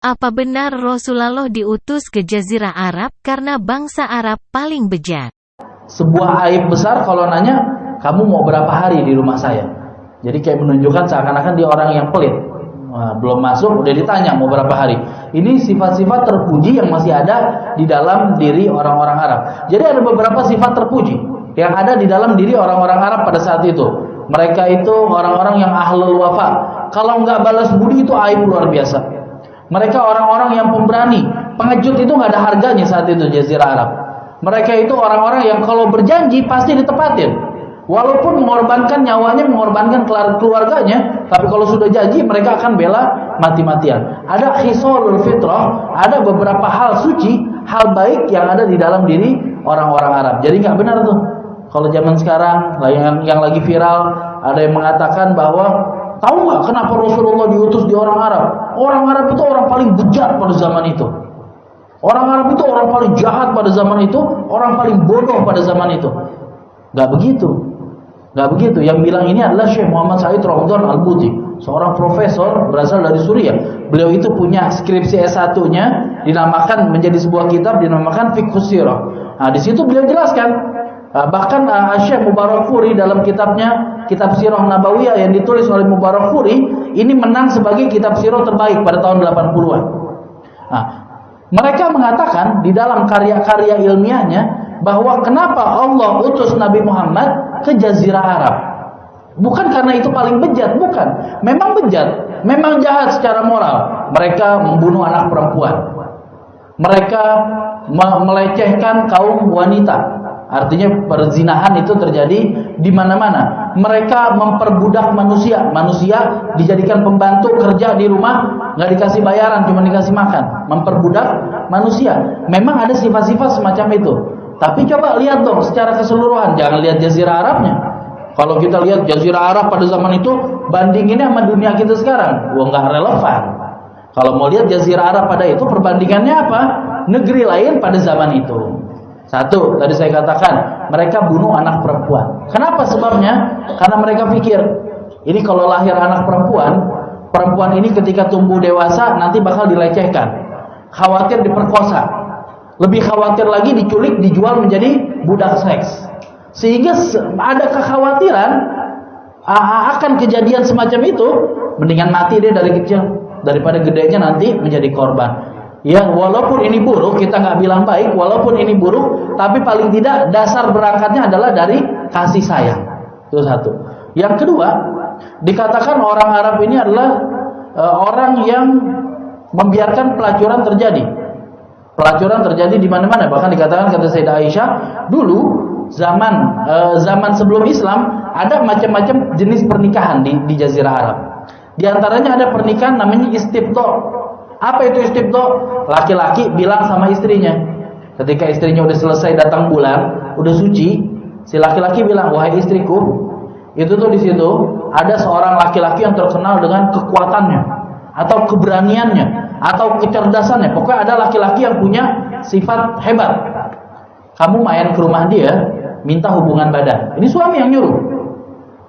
Apa benar Rasulullah diutus ke Jazirah Arab karena bangsa Arab paling bejat? Sebuah aib besar kalau nanya, kamu mau berapa hari di rumah saya? Jadi kayak menunjukkan seakan-akan dia orang yang pelit. Nah, belum masuk udah ditanya mau berapa hari. Ini sifat-sifat terpuji yang masih ada di dalam diri orang-orang Arab. Jadi ada beberapa sifat terpuji yang ada di dalam diri orang-orang Arab pada saat itu. Mereka itu orang-orang yang ahlul wafa. Kalau nggak balas budi itu aib luar biasa. Mereka orang-orang yang pemberani. Pengecut itu nggak ada harganya saat itu Jazirah Arab. Mereka itu orang-orang yang kalau berjanji pasti ditepatin. Walaupun mengorbankan nyawanya, mengorbankan keluarganya, tapi kalau sudah janji mereka akan bela mati-matian. Ada khisalul fitrah, ada beberapa hal suci, hal baik yang ada di dalam diri orang-orang Arab. Jadi nggak benar tuh. Kalau zaman sekarang yang lagi viral, ada yang mengatakan bahwa tahu nggak kenapa Rasulullah diutus di orang Arab? Orang Arab itu orang paling bejat pada zaman itu. Orang Arab itu orang paling jahat pada zaman itu, orang paling bodoh pada zaman itu. Nggak begitu. Nggak begitu. Yang bilang ini adalah Syekh Muhammad Said Ramadan Al-Buti, seorang profesor berasal dari Suriah. Beliau itu punya skripsi S1-nya dinamakan menjadi sebuah kitab dinamakan Fiqhus Sirah. Nah, di situ beliau jelaskan bahkan Syekh Mubarakfuri dalam kitabnya Kitab Sirah Nabawiyah yang ditulis oleh Mubarakfuri ini menang sebagai kitab sirah terbaik pada tahun 80-an. Nah, mereka mengatakan di dalam karya-karya ilmiahnya bahwa kenapa Allah utus Nabi Muhammad ke Jazirah Arab. Bukan karena itu paling bejat, bukan. Memang bejat, memang jahat secara moral. Mereka membunuh anak perempuan. Mereka melecehkan kaum wanita. Artinya perzinahan itu terjadi di mana-mana. Mereka memperbudak manusia. Manusia dijadikan pembantu kerja di rumah, nggak dikasih bayaran, cuma dikasih makan. Memperbudak manusia. Memang ada sifat-sifat semacam itu. Tapi coba lihat dong secara keseluruhan. Jangan lihat Jazirah Arabnya. Kalau kita lihat Jazirah Arab pada zaman itu, bandinginnya sama dunia kita sekarang, wah nggak relevan. Kalau mau lihat Jazirah Arab pada itu, perbandingannya apa? Negeri lain pada zaman itu. Satu, tadi saya katakan, mereka bunuh anak perempuan. Kenapa sebabnya? Karena mereka pikir, ini kalau lahir anak perempuan, perempuan ini ketika tumbuh dewasa nanti bakal dilecehkan. Khawatir diperkosa. Lebih khawatir lagi diculik, dijual menjadi budak seks. Sehingga ada kekhawatiran akan kejadian semacam itu, mendingan mati dia dari kecil daripada gedenya nanti menjadi korban. Ya, walaupun ini buruk, kita nggak bilang baik, walaupun ini buruk, tapi paling tidak dasar berangkatnya adalah dari kasih sayang. Itu satu. Yang kedua, dikatakan orang Arab ini adalah orang yang membiarkan pelacuran terjadi. Pelacuran terjadi di mana-mana. Bahkan dikatakan kata Sayyidah Aisyah, dulu zaman sebelum Islam ada macam-macam jenis pernikahan di Jazirah Arab. Di antaranya ada pernikahan namanya istibdo. Apa itu istibdo? Laki-laki bilang sama istrinya, ketika istrinya udah selesai datang bulan, udah suci, si laki-laki bilang, wahai istriku, itu tuh di situ ada seorang laki-laki yang terkenal dengan kekuatannya, atau keberaniannya, atau kecerdasannya. Pokoknya ada laki-laki yang punya sifat hebat. Kamu main ke rumah dia, minta hubungan badan. Ini suami yang nyuruh.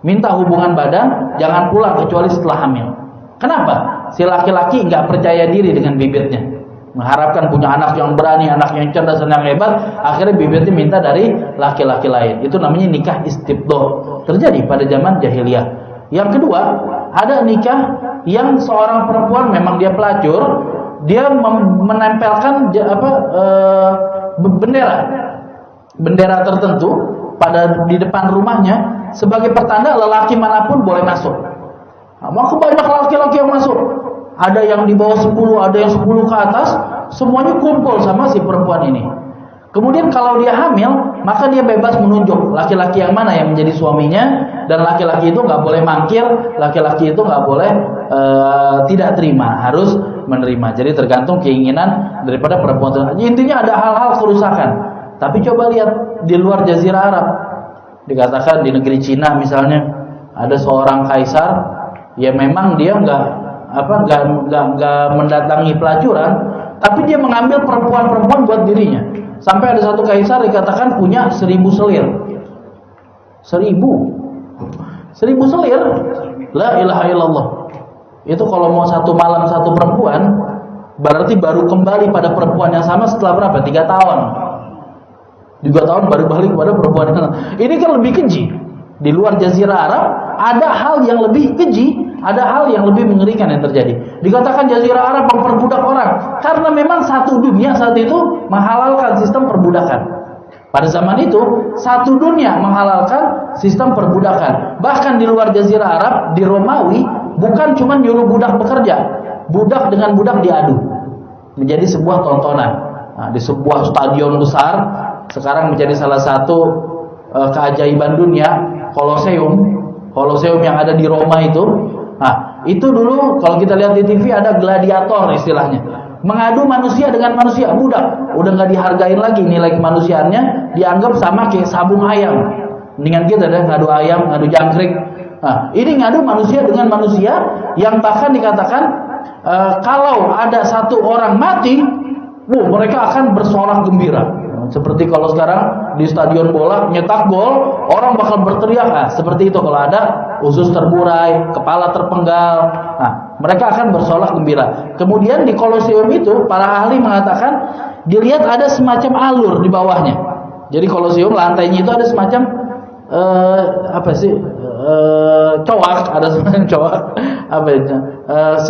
Minta hubungan badan, jangan pulang kecuali setelah hamil. Kenapa? Si laki-laki nggak percaya diri dengan bibitnya, mengharapkan punya anak yang berani, anak yang cerdas dan yang hebat. Akhirnya bibitnya minta dari laki-laki lain. Itu namanya nikah istibdo. Terjadi pada zaman jahiliyah. Yang kedua, ada nikah yang seorang perempuan memang dia pelacur, dia menempelkan bendera tertentu di depan rumahnya sebagai pertanda lelaki manapun boleh masuk. Nah, maka banyak laki-laki yang masuk. Ada yang di bawah 10, ada yang 10 ke atas, semuanya kumpul sama si perempuan ini. Kemudian kalau dia hamil, maka dia bebas menunjuk laki-laki yang mana yang menjadi suaminya, dan laki-laki itu nggak boleh mangkir, laki-laki itu nggak boleh tidak terima, harus menerima. Jadi tergantung keinginan daripada perempuan. Intinya ada hal-hal kerusakan. Tapi coba lihat di luar Jazirah Arab, dikatakan di negeri Cina misalnya, ada seorang kaisar, ya memang dia nggak mendatangi pelacuran, tapi dia mengambil perempuan-perempuan buat dirinya. Sampai ada satu kaisar dikatakan punya 1000 selir. 1000 selir. La ilaha illallah. Itu kalau mau satu malam satu perempuan, berarti baru kembali pada perempuan yang sama setelah berapa? 3 tahun. 3 tahun baru balik pada perempuan yang sama. Ini kan lebih keji. Di luar Jazirah Arab ada hal yang lebih keji, ada hal yang lebih mengerikan yang terjadi. Dikatakan Jazirah Arab memperbudak orang karena memang satu dunia saat itu menghalalkan sistem perbudakan. Pada zaman itu satu dunia menghalalkan sistem perbudakan. Bahkan di luar Jazirah Arab, di Romawi, bukan cuma nyuruh budak bekerja, budak dengan budak diadu menjadi sebuah tontonan. Nah, di sebuah stadion besar sekarang menjadi salah satu keajaiban dunia, Kolosseum yang ada di Roma itu. Nah, itu dulu kalau kita lihat di TV ada gladiator istilahnya, mengadu manusia dengan manusia, budak udah nggak dihargain lagi nilai kemanusiaannya, dianggap sama kayak sabung ayam. Dengan kita ada ngadu ayam, ngadu jangkrik. Nah, ini ngadu manusia dengan manusia yang bahkan dikatakan kalau ada satu orang mati, mereka akan bersorak gembira. Seperti kalau sekarang di stadion bola nyetak gol, orang bakal berteriak. Seperti itu kalau ada usus terburai, kepala terpenggal. Nah, mereka akan bersorak gembira. Kemudian di Kolosseum itu para ahli mengatakan dilihat ada semacam alur di bawahnya. Jadi Kolosseum lantainya itu ada semacam coak, ada semacam coak,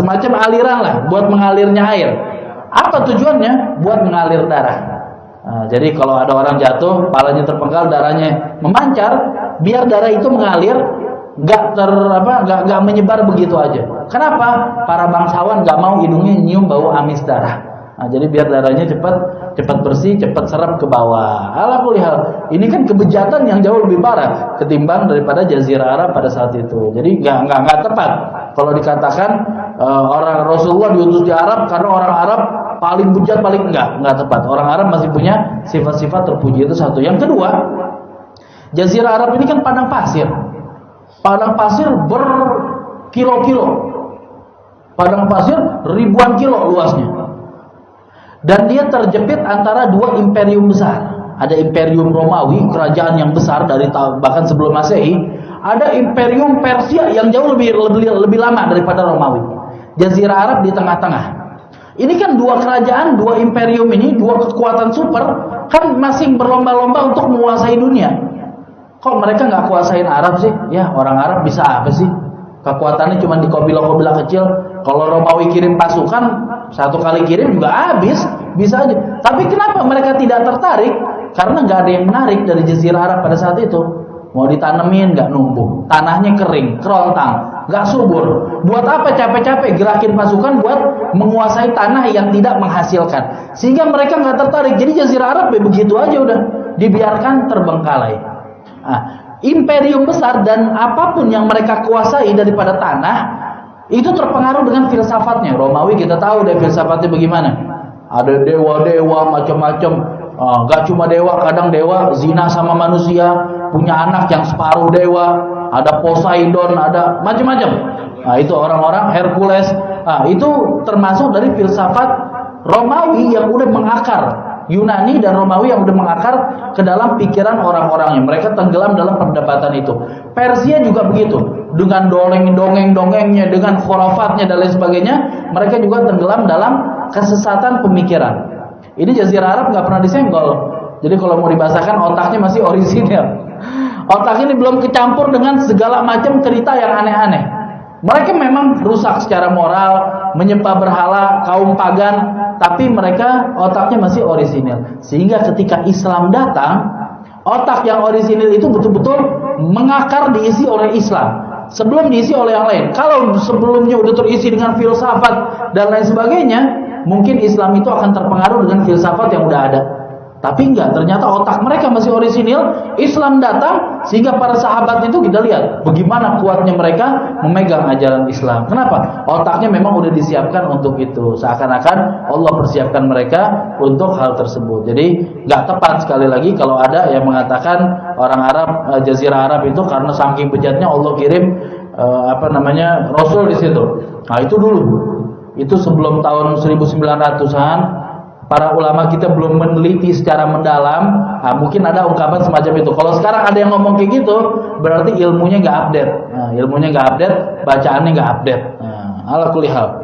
semacam aliran lah buat mengalirnya air. Apa tujuannya? Buat mengalir darah. Nah, jadi kalau ada orang jatuh, kepalanya terpenggal, darahnya memancar, biar darah itu mengalir, nggak menyebar begitu aja. Kenapa? Para bangsawan nggak mau hidungnya nyium bau amis darah. Nah, jadi biar darahnya cepat bersih, cepat serap ke bawah. Alhamdulillah, ini kan kebejatan yang jauh lebih parah ketimbang daripada Jazirah Arab pada saat itu. Jadi nggak tepat kalau dikatakan orang Rasulullah diutus di Arab karena orang Arab paling bejat, paling enggak tepat. Orang Arab masih punya sifat-sifat terpuji, itu satu. Yang kedua, Jazirah Arab ini kan padang pasir. Padang pasir berkilo-kilo. Padang pasir ribuan kilo luasnya. Dan dia terjepit antara dua imperium besar. Ada imperium Romawi, kerajaan yang besar dari bahkan sebelum Masehi. Ada imperium Persia yang jauh lebih lama daripada Romawi. Jazirah Arab di tengah-tengah. Ini kan dua kerajaan, dua imperium ini, dua kekuatan super, kan masing berlomba-lomba untuk menguasai dunia. Kok mereka nggak kuasain Arab sih? Ya, orang Arab bisa apa sih? Kekuatannya cuma di kabilah-kabilah kecil. Kalau Romawi kirim pasukan, satu kali kirim juga habis, bisa aja. Tapi kenapa mereka tidak tertarik? Karena nggak ada yang menarik dari Jazirah Arab pada saat itu. Mau ditanemin nggak numbuh, tanahnya kering, kerontang, nggak subur. Buat apa capek-capek gerakin pasukan buat menguasai tanah yang tidak menghasilkan? Sehingga mereka nggak tertarik. Jadi Jazirah Arab begitu aja udah dibiarkan terbengkalai. Nah, imperium besar dan apapun yang mereka kuasai daripada tanah itu terpengaruh dengan filsafatnya. Romawi kita tahu deh filsafatnya bagaimana. Ada dewa-dewa macam-macam. Gak cuma dewa, kadang dewa zina sama manusia, punya anak yang separuh dewa, ada Poseidon, ada macam-macam. Nah, itu orang-orang Hercules. Nah, itu termasuk dari filsafat Romawi yang udah mengakar. Yunani dan Romawi yang udah mengakar ke dalam pikiran orang-orangnya. Mereka tenggelam dalam perdebatan itu. Persia juga begitu. Dengan dongeng-dongengnya, dengan khurafatnya dan lain sebagainya, mereka juga tenggelam dalam kesesatan pemikiran. Ini Jazirah Arab nggak pernah disenggol. Jadi kalau mau dibahasakan otaknya masih orisinil. Otak ini belum kecampur dengan segala macam cerita yang aneh-aneh. Mereka memang rusak secara moral, menyembah berhala, kaum pagan, tapi mereka otaknya masih orisinil. Sehingga ketika Islam datang, otak yang orisinil itu betul-betul mengakar diisi oleh Islam. Sebelum diisi oleh yang lain. Kalau sebelumnya udah terisi dengan filsafat dan lain sebagainya, mungkin Islam itu akan terpengaruh dengan filsafat yang udah ada. Tapi enggak, ternyata otak mereka masih orisinil. Islam datang sehingga para sahabat itu kita lihat bagaimana kuatnya mereka memegang ajaran Islam. Kenapa? Otaknya memang udah disiapkan untuk itu. Seakan-akan Allah persiapkan mereka untuk hal tersebut. Jadi enggak tepat sekali lagi kalau ada yang mengatakan orang Arab, Jazirah Arab itu karena saking bejatnya Allah kirim Rasul di situ. Nah, itu dulu. Itu sebelum tahun 1900-an. Para ulama kita belum meneliti secara mendalam. Nah, mungkin ada ungkapan semacam itu. Kalau sekarang ada yang ngomong kayak gitu, berarti ilmunya nggak update. Nah, ilmunya nggak update, bacaannya nggak update. Ala kulli hal.